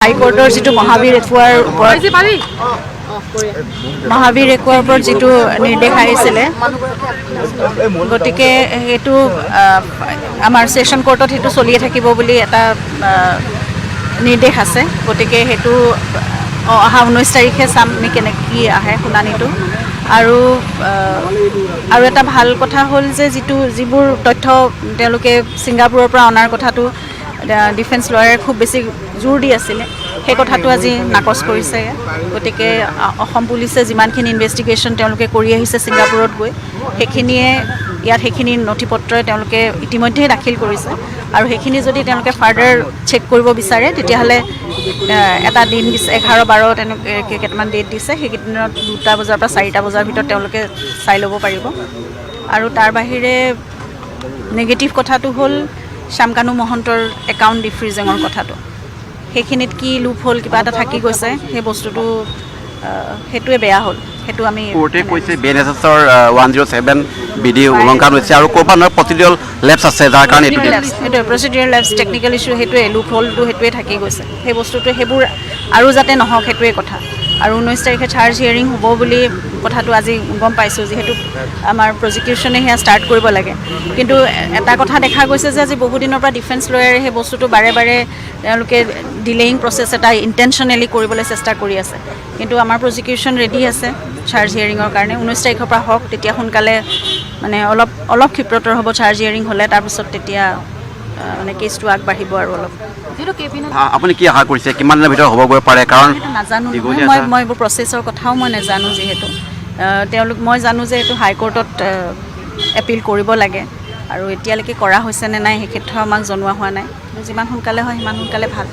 হাইকোৰ্টৰ যিটো মহাবীৰ একুৱাৰ ওপৰত যিটো নিৰ্দেশ আহিছিলে গতিকে সেইটো আমাৰ ছেশ্যন কোৰ্টত সেইটো চলিয়ে থাকিব বুলি এটা নিৰ্দেশ আছে গতিকে সেইটো অহা 19 তাৰিখে চাম আমি কেনেকৈ কি আহে শুনানিটো আৰু এটা ভাল কথা হ'ল যে যিবোৰ তথ্য তেওঁলোকে ছিংগাপুৰৰ পৰা অনাৰ কথাটো ডিফেন্স লয়াৰে খুব বেছি জোৰ দি আছিলে সেই কথাটো আজি নাকচ কৰিছে গতিকে অসম পুলিচে যিমানখিনি ইনভেষ্টিগেশ্যন তেওঁলোকে কৰি আহিছে ছিংগাপুৰত গৈ সেইখিনি নথিপত্ৰই তেওঁলোকে ইতিমধ্যে দাখিল কৰিছে আৰু সেইখিনি যদি তেওঁলোকে ফাৰ্ডাৰ চেক কৰিব বিচাৰে তেতিয়াহ'লে এটা দিন দিছে 11-12 তেনেকৈ কেইটামান ডেট দিছে সেইকেইদিনত 2টা বজাৰ পৰা 4টা বজাৰ ভিতৰত তেওঁলোকে চাই ল'ব পাৰিব আৰু তাৰ বাহিৰে নেগেটিভ কথাটো হ'ল শ্যামকানু মহন্তৰ একাউণ্ট ডিফ্ৰিজিঙৰ কথাটো সেইখিনিত কি লুপ হ'ল কিবা এটা থাকি গৈছে সেই বস্তুটো সেইটোৱে বেয়া হ'ল সেইটো আমি কোৰ্টে কৈছে BNSSৰ 107 বিধি উলংঘন হৈছে আৰু ক'ৰবাত প্ৰচিডিউৰেল লেপছ আছে যাৰ কাৰণে সেইটোৱে প্ৰচিডিউৰেল লেপছ টেকনিকেল ইছ্যু সেইটোৱে লুপ হ'লটো সেইটোৱে থাকি গৈছে সেই বস্তুটো সেইবোৰ আৰু যাতে নহওক সেইটোৱে কথা আৰু 19 তাৰিখে চাৰ্জ হিয়াৰিং হ'ব বুলি কথাটো আজি গম পাইছোঁ যিহেতু আমাৰ প্ৰজিকিউশ্যনে সেয়া ষ্টাৰ্ট কৰিব লাগে কিন্তু এটা কথা দেখা গৈছে যে আজি বহুদিনৰ পৰা ডিফেন্স লয়াৰে সেই বস্তুটো বাৰে বাৰে তেওঁলোকে ডিলেয়িং প্ৰচেছ এটা ইণ্টেনশ্যনেলি কৰিবলৈ চেষ্টা কৰি আছে কিন্তু আমাৰ প্ৰজিকিউশ্যন ৰেডি আছে চাৰ্জ হিয়াৰিঙৰ কাৰণে 19 তাৰিখৰ পৰা হওক তেতিয়া সোনকালে মানে অলপ ক্ষিপ্ৰতৰ হ'ব চাৰ্জ হিয়াৰিং হ'লে তাৰপিছত তেতিয়া মানে কেছটো আগবাঢ়িব আৰু অলপ আপুনি কি আশা কৰিছে কিমান দিনৰ ভিতৰত হ'বগৈ পাৰে কাৰণ নাজানো মই এইবোৰ প্ৰচেছৰ কথাও মই নাজানো যিহেতু মই জানো যে এইটো হাইকোৰ্টত এপিল কৰিব লাগে আৰু এতিয়ালৈকে কৰা হৈছে নে নাই সেই ক্ষেত্ৰত আমাক জনোৱা হোৱা নাই যিমান সোনকালে হয় সিমান সোনকালে ভাল